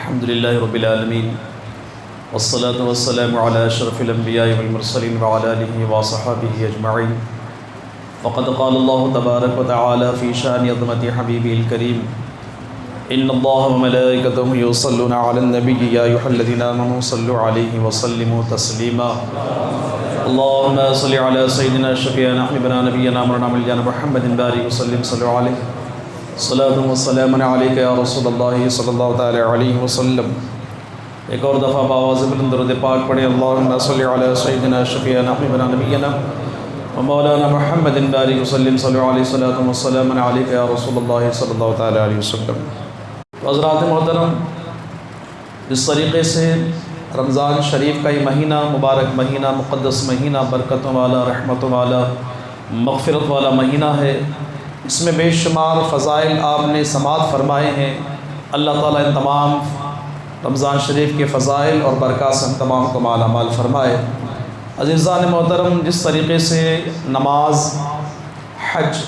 الحمد للہ رب العالمین والصلاة والسلام علی اشرف الانبیاء والمرسلین وعلی آلہ وصحبہ اجمعین فقد قال اللہ تبارک وتعالی فی شان عظمت حبیبہ الکریم ان اللہ وملائکتہ یصلون علی النبی یا ایھا الذین آمنوا صلوا علیہ وسلموا تسلیما اللہم صل علی سیدنا شفیعنا حبیبنا نبینا مولانا مولانا محمد بارک وسلم صلوا علیہ صلاۃ و سلام علیک یا رسول اللہ صلی اللہ تعالی علیہ وسلم۔ ایک اور دفعہ بآواز بلند درود پاک پڑھیں، اللہم صلی علی سیدنا شفیعنا حبیبنا نبینا مولانا محمد بارک وسلم صلوا علیہ صلاۃ و سلام علیک یا رسول اللہ صلی اللہ تعالی علیہ وسلم۔ حضرات محترم، جس طریقے سے رمضان شریف کا یہ مہینہ مبارک مہینہ، مقدس مہینہ، برکتوں والا، رحمتوں والا، مغفرت والا مہینہ ہے، اس میں بے شمار فضائل آپ نے سماعت فرمائے ہیں۔ اللہ تعالیٰ ان تمام رمضان شریف کے فضائل اور برکات سے ہم تمام کو مالا مال فرمائے۔ عزیزان محترم، جس طریقے سے نماز، حج،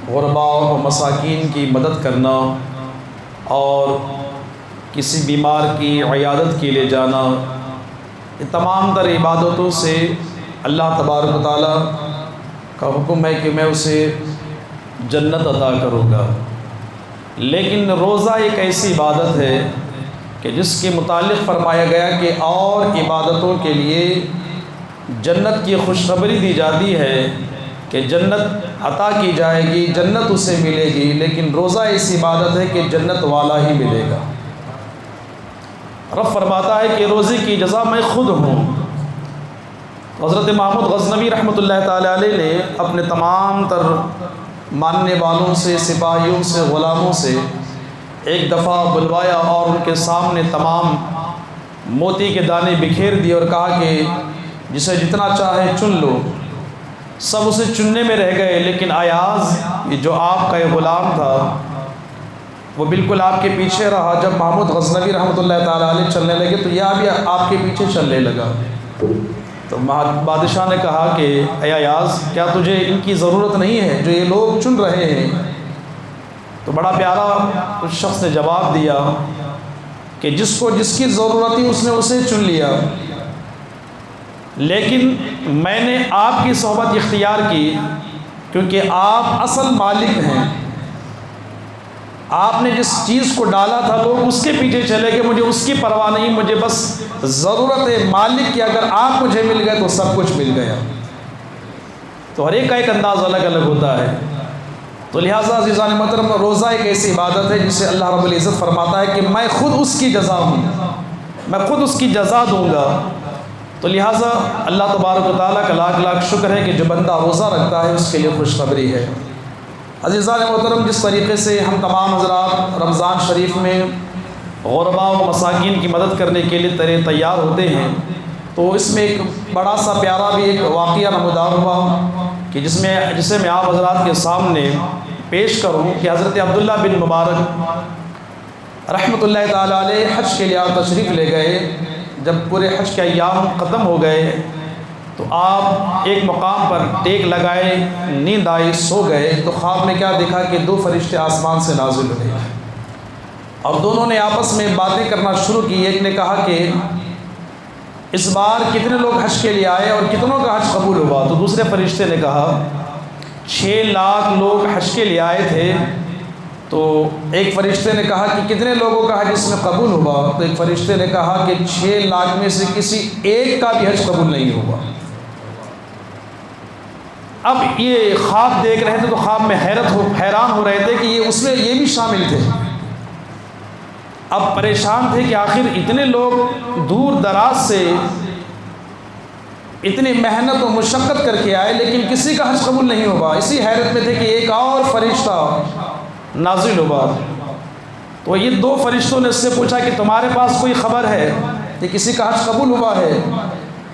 غرباء و مساکین کی مدد کرنا اور کسی بیمار کی عیادت کے لیے جانا، یہ تمام تر عبادتوں سے اللہ تبارک و تعالیٰ کا حکم ہے کہ میں اسے جنت عطا کروں گا۔ لیکن روزہ ایک ایسی عبادت ہے کہ جس کے متعلق فرمایا گیا کہ اور عبادتوں کے لیے جنت کی خوشخبری دی جاتی ہے کہ جنت عطا کی جائے گی، جنت اسے ملے گی، لیکن روزہ ایسی عبادت ہے کہ جنت والا ہی ملے گا۔ رب فرماتا ہے کہ روزے کی جزا میں خود ہوں۔ حضرت محمود غزنوی رحمۃ اللہ تعالی علیہ نے اپنے تمام تر ماننے والوں سے، سپاہیوں سے، غلاموں سے ایک دفعہ بلوایا اور ان کے سامنے تمام موتی کے دانے بکھیر دیے اور کہا کہ جسے جتنا چاہے چن لو۔ سب اسے چننے میں رہ گئے، لیکن ایاز یہ جو آپ کا یہ غلام تھا وہ بالکل آپ کے پیچھے رہا۔ جب محمود غزنوی رحمۃ اللہ تعالیٰ علیہ چلنے لگے تو یہ بھی آپ کے پیچھے چلنے لگا۔ تو بادشاہ نے کہا کہ اے ایاز، کیا تجھے ان کی ضرورت نہیں ہے جو یہ لوگ چن رہے ہیں؟ تو بڑا پیارا اس شخص نے جواب دیا کہ جس کو جس کی ضرورت تھی اس نے اسے چن لیا، لیکن میں نے آپ کی صحبت اختیار کی کیونکہ آپ اصل مالک ہیں۔ آپ نے جس چیز کو ڈالا تھا لوگ اس کے پیچھے چلے گئے، مجھے اس کی پرواہ نہیں، مجھے بس ضرورت ہے مالک کی، اگر آپ مجھے مل گئے تو سب کچھ مل گیا۔ تو ہر ایک کا ایک انداز الگ الگ ہوتا ہے۔ تو لہٰذا عزیزان محترم، روزہ ایک ایسی عبادت ہے جسے اللہ رب العزت فرماتا ہے کہ میں خود اس کی جزا ہوں، میں خود اس کی جزا دوں گا۔ تو لہٰذا اللہ تبارک و تعالیٰ کا لاکھ لاکھ شکر ہے کہ جو بندہ روزہ رکھتا ہے اس کے لیے خوشخبری ہے۔ عزیزان محترم، جس طریقے سے ہم تمام حضرات رمضان شریف میں غرباء و مساکین کی مدد کرنے کے لیے تیار ہوتے ہیں، تو اس میں ایک بڑا سا پیارا بھی ایک واقعہ نمودار ہوا کہ جسے میں آپ حضرات کے سامنے پیش کروں کہ حضرت عبداللہ بن مبارک رحمۃ اللہ تعالیٰ علیہ حج کے لیے آپ تشریف لے گئے۔ جب پورے حج کے ایام ختم ہو گئے تو آپ ایک مقام پر ٹیک لگائے، نیند آئی، سو گئے تو خواب میں کیا دیکھا کہ دو فرشتے آسمان سے نازل ہوئے اور دونوں نے آپس میں باتیں کرنا شروع کی۔ ایک نے کہا کہ اس بار کتنے لوگ حج کے لیے آئے اور کتنوں کا حج قبول ہوا؟ تو دوسرے فرشتے نے کہا 6 لاکھ لوگ حج کے لیے آئے تھے۔ تو ایک فرشتے نے کہا کہ کتنے لوگوں کا حج اس میں قبول ہوا؟ تو ایک فرشتے نے کہا کہ 6 لاکھ میں سے کسی ایک کا بھی حج قبول نہیں ہوا۔ اب یہ خواب دیکھ رہے تھے تو خواب میں حیران ہو رہے تھے کہ یہ اس میں یہ بھی شامل تھے۔ اب پریشان تھے کہ آخر اتنے لوگ دور دراز سے اتنی محنت و مشقت کر کے آئے لیکن کسی کا حج قبول نہیں ہوا۔ اسی حیرت میں تھے کہ ایک اور فرشتہ نازل ہوا۔ تو یہ 2 فرشتوں نے اس سے پوچھا کہ تمہارے پاس کوئی خبر ہے کہ کسی کا حج قبول ہوا ہے؟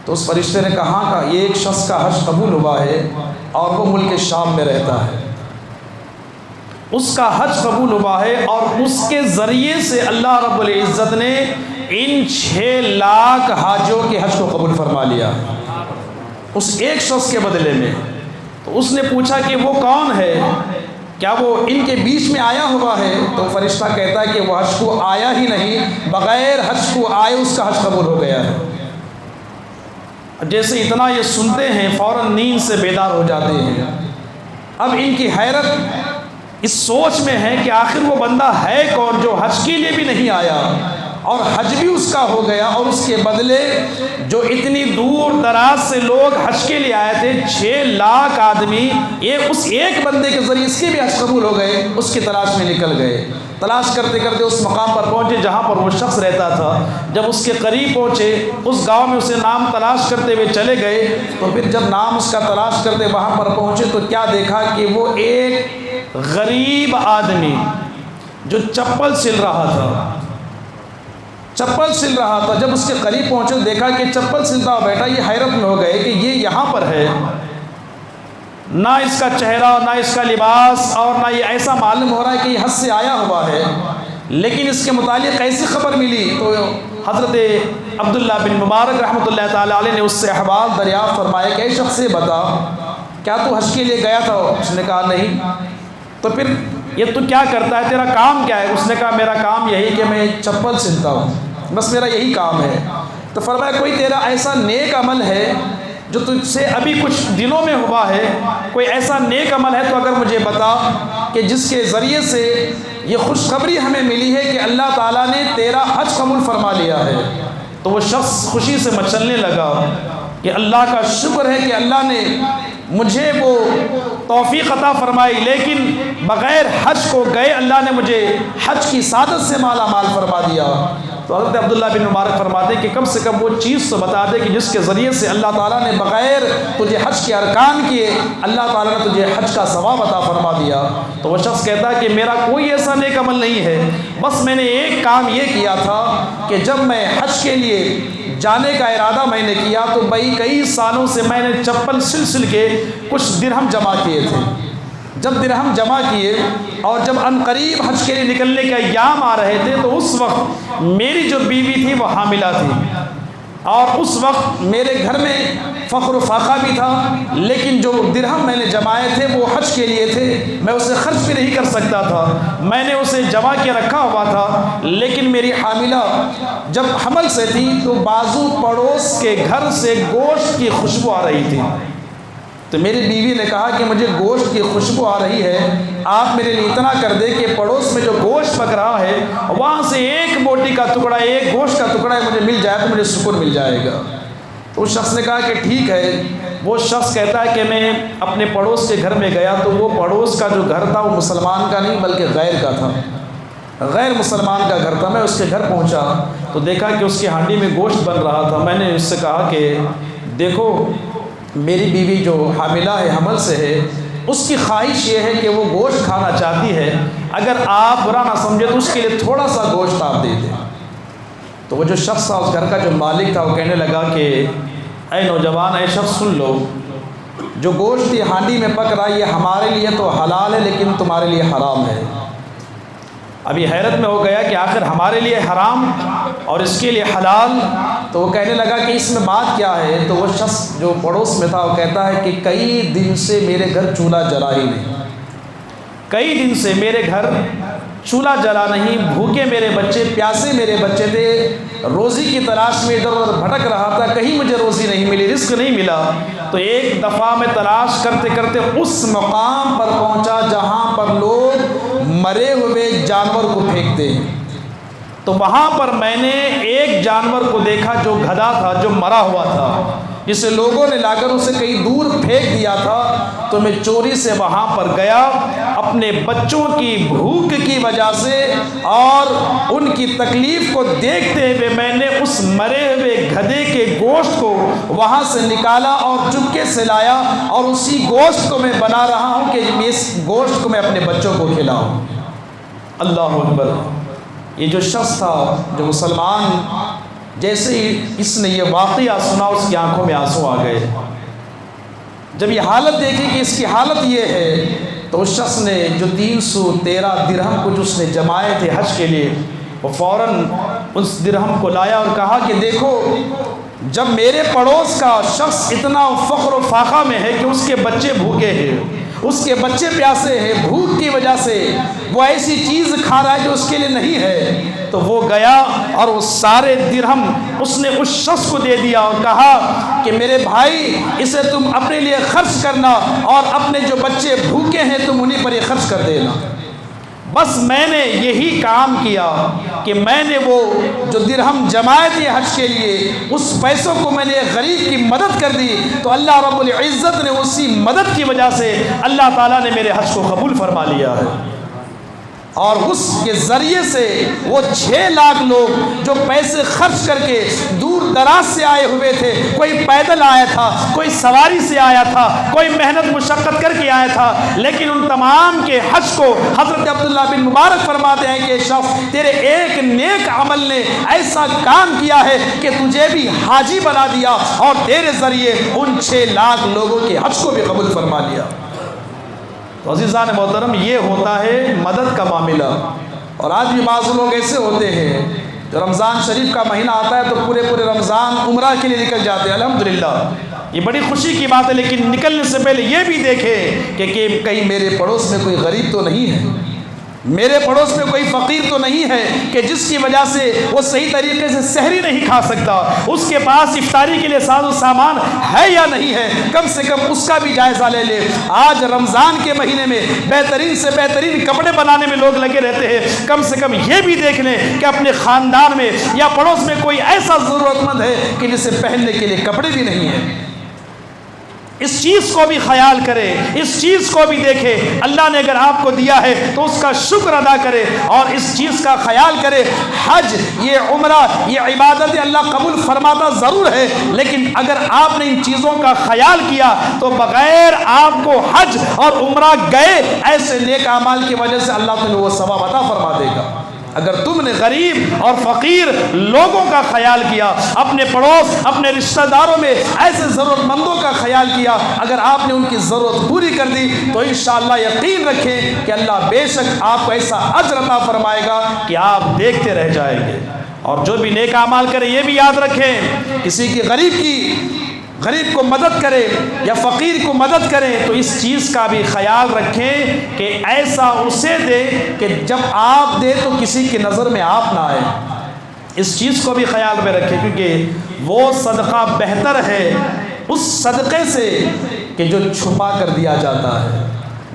تو اس فرشتے نے کہا کہ ایک شخص کا حج قبول ہوا ہے اور وہ ملک شام میں رہتا ہے، اس کا حج قبول ہوا ہے اور اس کے ذریعے سے اللہ رب العزت نے ان 6 لاکھ حاجوں کے حج کو قبول فرما لیا اس ایک شخص کے بدلے میں۔ تو اس نے پوچھا کہ وہ کون ہے؟ کیا وہ ان کے بیچ میں آیا ہوا ہے؟ تو فرشتہ کہتا ہے کہ وہ حج کو آیا ہی نہیں، بغیر حج کو آئے اس کا حج قبول ہو گیا ہے۔ جیسے اتنا یہ سنتے ہیں فوراً نیند سے بیدار ہو جاتے ہیں۔ اب ان کی حیرت اس سوچ میں ہے کہ آخر وہ بندہ ہے کون جو حج کے لیے بھی نہیں آیا اور حج بھی اس کا ہو گیا، اور اس کے بدلے جو اتنی دور دراز سے لوگ حج کے لیے آئے تھے، 6 لاکھ آدمی اس ایک بندے کے ذریعے اس کے بھی حج قبول ہو گئے، اس کی تلاش میں نکل گئے۔ تلاش کرتے کرتے اس مقام پر پہنچے جہاں پر وہ شخص رہتا تھا۔ جب اس کے قریب پہنچے، اس گاؤں میں اسے نام تلاش کرتے ہوئے چلے گئے، تو پھر جب نام اس کا تلاش کرتے وہاں پر پہنچے تو کیا دیکھا کہ وہ ایک غریب آدمی جو چپل سل رہا تھا، جب اس کے قریب پہنچے دیکھا کہ چپل سلتا ہوا بیٹا، یہ حیرت میں ہو گئے کہ یہ یہاں پر ہے، نہ اس کا چہرہ، نہ اس کا لباس، اور نہ یہ ایسا معلوم ہو رہا ہے کہ یہ حج سے آیا ہوا ہے، لیکن اس کے متعلق ایسی خبر ملی۔ تو حضرت عبداللہ بن مبارک رحمۃ اللہ تعالیٰ علیہ نے اس سے احوال دریافت فرمائے کہ اے شخص سے بتا، کیا تو حج کے لیے گیا تھا؟ اس نے کہا نہیں۔ تو پھر یہ تو کیا کرتا ہے، تیرا کام کیا ہے؟ اس نے کہا میرا کام یہی کہ میں چپل سلتا ہوں، بس میرا یہی کام ہے۔ تو فرمایا کوئی تیرا ایسا نیک عمل ہے جو تجھ سے ابھی کچھ دنوں میں ہوا ہے، کوئی ایسا نیک عمل ہے تو اگر مجھے بتا کہ جس کے ذریعے سے یہ خوشخبری ہمیں ملی ہے کہ اللہ تعالیٰ نے تیرا حج قبول فرما لیا ہے۔ تو وہ شخص خوشی سے مچلنے لگا کہ اللہ کا شکر ہے کہ اللہ نے مجھے وہ توفیق عطا فرمائی، لیکن بغیر حج کو گئے اللہ نے مجھے حج کی سعادت سے مالا مال فرما دیا۔ تو حضرت عبداللہ بن مبارک فرماتے ہیں کہ کم سے کم وہ چیز تو بتا دے کہ جس کے ذریعے سے اللہ تعالیٰ نے بغیر تجھے حج کے ارکان کیے اللہ تعالیٰ نے تجھے حج کا ثواب عطا فرما دیا۔ تو وہ شخص کہتا ہے کہ میرا کوئی ایسا نیک عمل نہیں ہے، بس میں نے ایک کام یہ کیا تھا کہ جب میں حج کے لیے جانے کا ارادہ میں نے کیا تو کئی سالوں سے میں نے چپل سل کے کچھ درہم جمع کیے تھے۔ جب درہم جمع کیے اور جب عنقریب حج کے لیے نکلنے کے ایام آ رہے تھے تو اس وقت میری جو بیوی تھی وہ حاملہ تھی، اور اس وقت میرے گھر میں فخر و فاقہ بھی تھا، لیکن جو درہم میں نے جمائے تھے وہ حج کے لیے تھے، میں اسے خرچ بھی نہیں کر سکتا تھا، میں نے اسے جمع کے رکھا ہوا تھا، لیکن میری حاملہ جب حمل سے تھی تو بازو پڑوس کے گھر سے گوشت کی خوشبو آ رہی تھی۔ تو میری بیوی نے کہا کہ مجھے گوشت کی خوشبو آ رہی ہے، آپ میرے لیے اتنا کر دیں کہ پڑوس میں جو گوشت پک رہا ہے وہاں سے ایک بوٹی کا ٹکڑا، ایک گوشت کا ٹکڑا مجھے مل جائے تو مجھے سکون مل جائے گا۔ تو اس شخص نے کہا کہ ٹھیک ہے۔ وہ شخص کہتا ہے کہ میں اپنے پڑوس کے گھر میں گیا تو وہ پڑوس کا جو گھر تھا وہ مسلمان کا نہیں بلکہ غیر کا تھا، غیر مسلمان کا گھر تھا۔ میں اس کے گھر پہنچا تو دیکھا کہ اس کی ہانڈی میں گوشت بن رہا تھا۔ میں نے اس سے کہا کہ دیکھو میری بیوی جو حاملہ ہے، حمل سے ہے، اس کی خواہش یہ ہے کہ وہ گوشت کھانا چاہتی ہے، اگر آپ برا نہ سمجھے تو اس کے لیے تھوڑا سا گوشت آپ دے دیں۔ تو وہ جو شخص تھا اس گھر کا جو مالک تھا وہ کہنے لگا کہ اے نوجوان، اے شخص سن لو، جو گوشت یہ ہانڈی میں پک رہا ہے یہ ہمارے لیے تو حلال ہے لیکن تمہارے لیے حرام ہے۔ اب یہ حیرت میں ہو گیا کہ آخر ہمارے لیے حرام اور اس کے لیے حلال، تو وہ کہنے لگا کہ اس میں بات کیا ہے؟ تو وہ شخص جو پڑوس میں تھا وہ کہتا ہے کہ کئی دن سے میرے گھر چولہا جلا ہی نہیں، کئی دن سے میرے گھر چولہا جلا نہیں، بھوکے میرے بچے، پیاسے میرے بچے تھے، روزی کی تلاش میں ادھر ادھر بھٹک رہا تھا، کہیں مجھے روزی نہیں ملی، رزق نہیں ملا۔ تو ایک دفعہ میں تلاش کرتے کرتے اس مقام پر پہنچا جہاں پر لوگ مرے ہوئے جانور کو پھینکتے ہیں، تو وہاں پر میں نے ایک جانور کو دیکھا جو گدھا تھا، جو مرا ہوا تھا، جسے لوگوں نے لا کر اسے کہیں دور پھینک دیا تھا۔ تو میں چوری سے وہاں پر گیا، اپنے بچوں کی بھوک کی وجہ سے اور ان کی تکلیف کو دیکھتے ہوئے میں نے اس مرے ہوئے گدھے کے گوشت کو وہاں سے نکالا اور چپکے سے لایا، اور اسی گوشت کو میں بنا رہا ہوں کہ اس گوشت کو میں اپنے بچوں کو کھلاؤں۔ اللہ اکبر۔ یہ جو شخص تھا جو مسلمان، جیسے ہی اس نے یہ واقعہ سنا اس کی آنکھوں میں آنسو آ گئے۔ جب یہ حالت دیکھی کہ اس کی حالت یہ ہے تو اس شخص نے جو 313 درہم کچھ اس نے جمائے تھے حج کے لیے، وہ فوراً اس درہم کو لایا اور کہا کہ دیکھو، جب میرے پڑوس کا شخص اتنا فخر و فاقہ میں ہے کہ اس کے بچے بھوکے ہیں، اس کے بچے پیاسے ہیں، بھوک کی وجہ سے وہ ایسی چیز کھا رہا ہے جو اس کے لیے نہیں ہے، تو وہ گیا اور وہ سارے درہم اس نے اس شخص کو دے دیا اور کہا کہ میرے بھائی اسے تم اپنے لیے خرچ کرنا اور اپنے جو بچے بھوکے ہیں تم انہیں پر یہ خرچ کر دینا۔ بس میں نے یہی کام کیا کہ میں نے وہ جو درہم جمائے تھے حج کے لیے، اس پیسوں کو میں نے غریب کی مدد کر دی، تو اللہ رب العزت نے اسی مدد کی وجہ سے اللہ تعالیٰ نے میرے حج کو قبول فرما لیا ہے۔ اور اس کے ذریعے سے وہ 6 لاکھ لوگ جو پیسے خرچ کر کے دور دراز سے آئے ہوئے تھے، کوئی پیدل آیا تھا، کوئی سواری سے آیا تھا، کوئی محنت مشقت کر کے آیا تھا، لیکن ان تمام کے حج کو حضرت عبداللہ بن مبارک فرماتے ہیں کہ شخص تیرے ایک نیک عمل نے ایسا کام کیا ہے کہ تجھے بھی حاجی بنا دیا اور تیرے ذریعے ان 6 لاکھ لوگوں کے حج کو بھی قبول فرما لیا۔ تو عزیزان محترم، یہ ہوتا ہے مدد کا معاملہ۔ اور آج بھی بعض لوگ ایسے ہوتے ہیں جو رمضان شریف کا مہینہ آتا ہے تو پورے رمضان عمرہ کے لیے نکل جاتے ہیں۔ الحمدللہ یہ بڑی خوشی کی بات ہے، لیکن نکلنے سے پہلے یہ بھی دیکھیں کہ کہیں میرے پڑوس میں کوئی غریب تو نہیں ہے، میرے پڑوس میں کوئی فقیر تو نہیں ہے کہ جس کی وجہ سے وہ صحیح طریقے سے سحری نہیں کھا سکتا، اس کے پاس افطاری کے لیے ساز و سامان ہے یا نہیں ہے، کم سے کم اس کا بھی جائزہ لے لے۔ آج رمضان کے مہینے میں بہترین سے بہترین کپڑے بنانے میں لوگ لگے رہتے ہیں، کم سے کم یہ بھی دیکھ لیں کہ اپنے خاندان میں یا پڑوس میں کوئی ایسا ضرورت مند ہے کہ جسے پہننے کے لیے کپڑے بھی نہیں ہیں۔ اس چیز کو بھی خیال کرے، اس چیز کو بھی دیکھے، اللہ نے اگر آپ کو دیا ہے تو اس کا شکر ادا کرے اور اس چیز کا خیال کرے۔ حج، یہ عمرہ، یہ عبادت اللہ قبول فرماتا ضرور ہے، لیکن اگر آپ نے ان چیزوں کا خیال کیا تو بغیر آپ کو حج اور عمرہ گئے ایسے نیک اعمال کی وجہ سے اللہ تمہیں وہ ثواب عطا فرما دے گا۔ اگر تم نے غریب اور فقیر لوگوں کا خیال کیا، اپنے پڑوس، اپنے رشتہ داروں میں ایسے ضرورت مندوں کا خیال کیا، اگر آپ نے ان کی ضرورت پوری کر دی تو انشاءاللہ یقین رکھیں کہ اللہ بے شک آپ کو ایسا اجر عطا فرمائے گا کہ آپ دیکھتے رہ جائیں گے۔ اور جو بھی نیک اعمال کرے یہ بھی یاد رکھیں، کسی کی غریب کو مدد کرے یا فقیر کو مدد کرے تو اس چیز کا بھی خیال رکھیں کہ ایسا اسے دے کہ جب آپ دے تو کسی کی نظر میں آپ نہ آئے۔ اس چیز کو بھی خیال میں رکھیں، کیونکہ وہ صدقہ بہتر ہے اس صدقے سے کہ جو چھپا کر دیا جاتا ہے،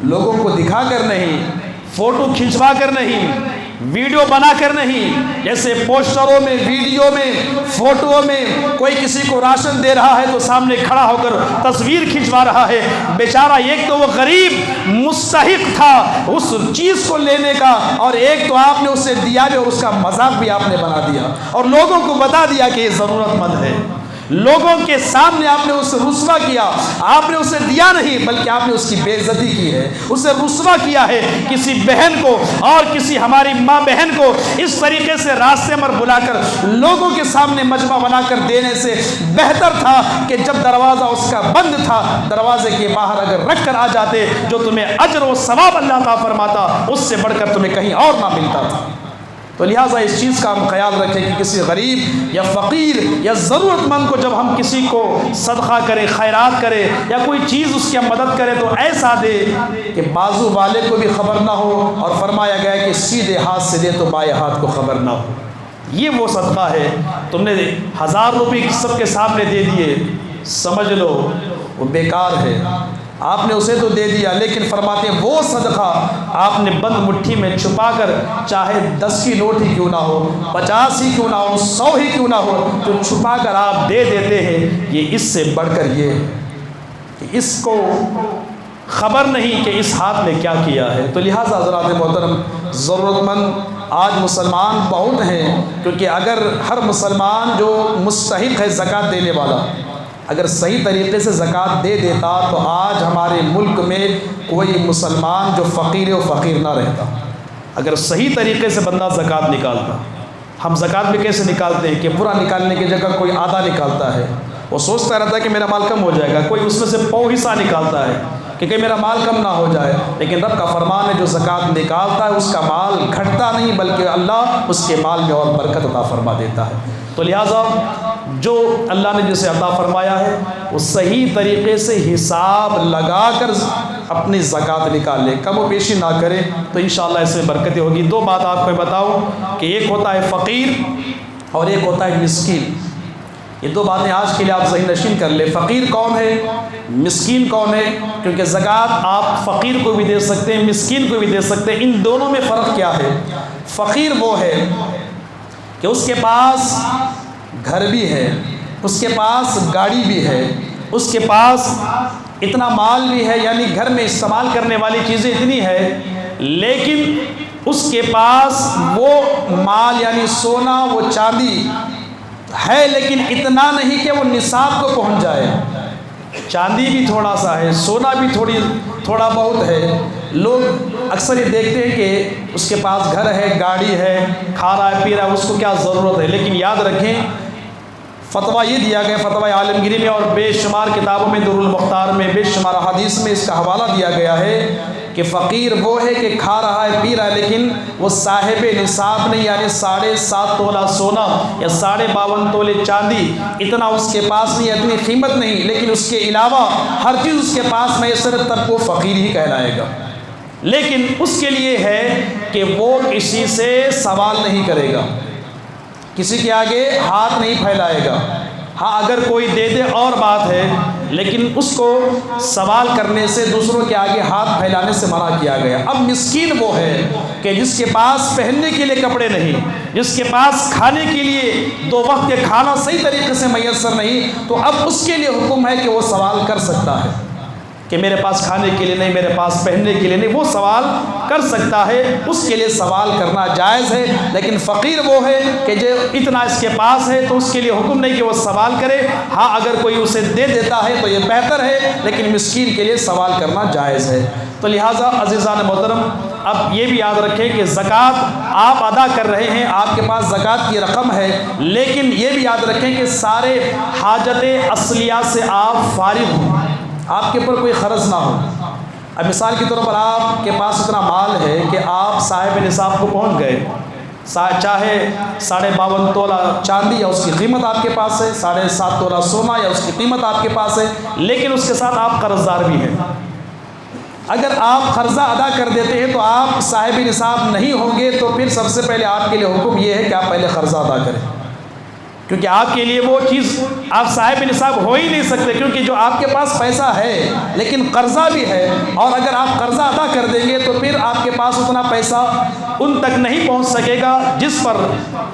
لوگوں کو دکھا کر نہیں، فوٹو کھنچوا کر نہیں، ویڈیو بنا کر نہیں، جیسے پوسٹروں میں، ویڈیو میں، فوٹو میں کوئی کسی کو راشن دے رہا ہے تو سامنے کھڑا ہو کر تصویر کھنچوا رہا ہے۔ بیچارہ ایک تو وہ غریب مستحق تھا اس چیز کو لینے کا، اور ایک تو آپ نے اسے دیا بھی اور اس کا مذاق بھی آپ نے بنا دیا اور لوگوں کو بتا دیا کہ یہ ضرورت مند ہے۔ لوگوں کے سامنے آپ نے اسے رسوا کیا، آپ نے اسے دیا نہیں بلکہ آپ نے اس کی بے عزتی کی ہے، اسے رسوا کیا ہے۔ کسی بہن کو اور کسی ہماری ماں بہن کو اس طریقے سے راستے پر بلا کر لوگوں کے سامنے مجمع بنا کر دینے سے بہتر تھا کہ جب دروازہ اس کا بند تھا دروازے کے باہر اگر رکھ کر آ جاتے، جو تمہیں اجر و ثواب اللہ عطا فرماتا اس سے بڑھ کر تمہیں کہیں اور نہ ملتا تھا۔ تو لہٰذا اس چیز کا ہم خیال رکھیں کہ کسی غریب یا فقیر یا ضرورت مند کو جب ہم کسی کو صدقہ کریں، خیرات کریں یا کوئی چیز اس کی ہم مدد کریں تو ایسا دے کہ بازو والے کو بھی خبر نہ ہو، اور فرمایا گیا کہ سیدھے ہاتھ سے دے تو بائیں ہاتھ کو خبر نہ ہو۔ یہ وہ صدقہ ہے، تم نے 1000 روپے سب کے سامنے دے دیے، سمجھ لو وہ بیکار ہے، آپ نے اسے تو دے دیا، لیکن فرماتے ہیں وہ صدقہ آپ نے بند مٹھی میں چھپا کر، چاہے 10 کی نوٹ ہی کیوں نہ ہو، 50 ہی کیوں نہ ہو، 100 ہی کیوں نہ ہو، جو چھپا کر آپ دے دیتے ہیں، یہ اس سے بڑھ کر یہ کہ اس کو خبر نہیں کہ اس ہاتھ میں کیا کیا ہے۔ تو لہٰذا حضرات محترم، ضرورت مند آج مسلمان بہت ہیں، کیونکہ اگر ہر مسلمان جو مستحق ہے زکوٰۃ دینے والا اگر صحیح طریقے سے زکوٰۃ دے دیتا تو آج ہمارے ملک میں کوئی مسلمان جو فقیر و فقیر نہ رہتا۔ اگر صحیح طریقے سے بندہ زکوٰۃ نکالتا، ہم زکوٰۃ بھی کیسے نکالتے ہیں کہ پورا نکالنے کی جگہ کوئی آدھا نکالتا ہے، وہ سوچتا رہتا ہے کہ میرا مال کم ہو جائے گا، کوئی اس میں سے پاؤ حصہ نکالتا ہے کہ کہیں میرا مال کم نہ ہو جائے، لیکن رب کا فرمان ہے جو زکوٰۃ نکالتا ہے اس کا مال گھٹتا نہیں بلکہ اللہ اس کے مال میں اور برکت عطا فرما دیتا ہے۔ تو لہٰذا جو اللہ نے جسے عطا فرمایا ہے وہ صحیح طریقے سے حساب لگا کر اپنی زکوٰۃ نکال لے، کم و بیشی نہ کرے، تو انشاءاللہ اس میں برکتیں ہوگی۔ دو بات آپ کو بتاؤں کہ ایک ہوتا ہے فقیر اور ایک ہوتا ہے مسکین۔ یہ دو باتیں آج کے لیے آپ ذہن نشین کر لیں، فقیر کون ہے، مسکین کون ہے، کیونکہ زکوٰۃ آپ فقیر کو بھی دے سکتے ہیں، مسکین کو بھی دے سکتے ہیں۔ ان دونوں میں فرق کیا ہے؟ فقیر وہ ہے کہ اس کے پاس گھر بھی ہے، اس کے پاس گاڑی بھی ہے، اس کے پاس اتنا مال بھی ہے، یعنی گھر میں استعمال کرنے والی چیزیں اتنی ہے، لیکن اس کے پاس وہ مال یعنی سونا وہ چاندی ہے، لیکن اتنا نہیں کہ وہ نصاب کو پہنچ جائے۔ چاندی بھی تھوڑا سا ہے، سونا بھی تھوڑا بہت ہے۔ لوگ اکثر یہ دیکھتے ہیں کہ اس کے پاس گھر ہے، گاڑی ہے، کھا رہا ہے، پی رہا ہے، اس کو کیا ضرورت ہے، لیکن یاد رکھیں فتویٰ یہ دیا گیا، فتویٰ عالمگیری میں اور بے شمار کتابوں میں، در المختار میں، بے شمار حدیث میں اس کا حوالہ دیا گیا ہے کہ فقیر وہ ہے کہ کھا رہا ہے، پی رہا ہے، لیکن وہ صاحب نصاب نہیں، یعنی 7.5 تولہ سونا یا 52.5 تولے چاندی اتنا اس کے پاس نہیں، اتنی قیمت نہیں، لیکن اس کے علاوہ ہر چیز اس کے پاس میسر ہے، تب وہ فقیر ہی کہلائے گا۔ لیکن اس کے لیے ہے کہ وہ کسی سے سوال نہیں کرے گا، کسی کے آگے ہاتھ نہیں پھیلائے گا۔ ہاں اگر کوئی دے دے اور بات ہے، لیکن اس کو سوال کرنے سے، دوسروں کے آگے ہاتھ پھیلانے سے منع کیا گیا۔ اب مسکین وہ ہے کہ جس کے پاس پہننے کے لیے کپڑے نہیں، جس کے پاس کھانے کے لیے 2 وقت کے کھانا صحیح طریقے سے میسر نہیں، تو اب اس کے لیے حکم ہے کہ وہ سوال کر سکتا ہے کہ میرے پاس کھانے کے لیے نہیں، میرے پاس پہننے کے لیے نہیں، وہ سوال کر سکتا ہے، اس کے لیے سوال کرنا جائز ہے۔ لیکن فقیر وہ ہے کہ جو اتنا اس کے پاس ہے، تو اس کے لیے حکم نہیں کہ وہ سوال کرے۔ ہاں اگر کوئی اسے دے دیتا ہے تو یہ بہتر ہے، لیکن مسکین کے لیے سوال کرنا جائز ہے۔ تو لہٰذا عزیزان محترم، اب یہ بھی یاد رکھیں کہ زکوٰۃ آپ ادا کر رہے ہیں، آپ کے پاس زکوٰۃ کی رقم ہے، لیکن یہ بھی یاد رکھیں کہ سارے حاجت اصلیہ سے آپ فارغ ہوں، آپ کے اوپر کوئی قرض نہ ہو۔ اب مثال کے طور پر آپ کے پاس اتنا مال ہے کہ آپ صاحب نصاب کو پہنچ گئے، چاہے 52.5 تولہ چاندی یا اس کی قیمت آپ کے پاس ہے، 7.5 تولہ سونا یا اس کی قیمت آپ کے پاس ہے، لیکن اس کے ساتھ آپ قرض دار بھی ہیں۔ اگر آپ قرضہ ادا کر دیتے ہیں تو آپ صاحب نصاب نہیں ہوں گے، تو پھر سب سے پہلے آپ کے لیے حکم یہ ہے کہ آپ پہلے قرضہ ادا کریں، کیونکہ آپ کے لیے وہ چیز آپ صاحب نصاب ہو ہی نہیں سکتے، کیونکہ جو آپ کے پاس پیسہ ہے لیکن قرضہ بھی ہے، اور اگر آپ قرضہ ادا کر دیں گے تو پھر آپ کے پاس اتنا پیسہ ان تک نہیں پہنچ سکے گا جس پر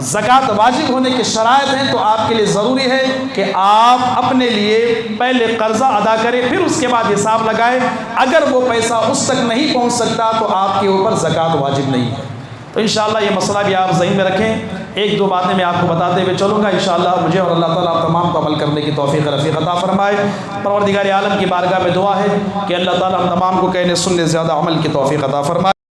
زکوٰۃ واجب ہونے کی شرائط ہیں۔ تو آپ کے لیے ضروری ہے کہ آپ اپنے لیے پہلے قرضہ ادا کریں، پھر اس کے بعد حساب لگائیں۔ اگر وہ پیسہ اس تک نہیں پہنچ سکتا تو آپ کے اوپر زکوٰۃ واجب نہیں ہے۔ تو انشاءاللہ یہ مسئلہ بھی آپ ذہن میں رکھیں۔ 1-2 باتیں میں آپ کو بتاتے ہوئے چلوں گا، انشاءاللہ مجھے اور اللہ تعالیٰ آپ تمام کو عمل کرنے کی توفیق رفیق عطا فرمائے۔ پروردگار عالم کی بارگاہ میں دعا ہے کہ اللہ تعالیٰ ہم تمام کو کہنے سننے زیادہ عمل کی توفیق عطا فرمائے۔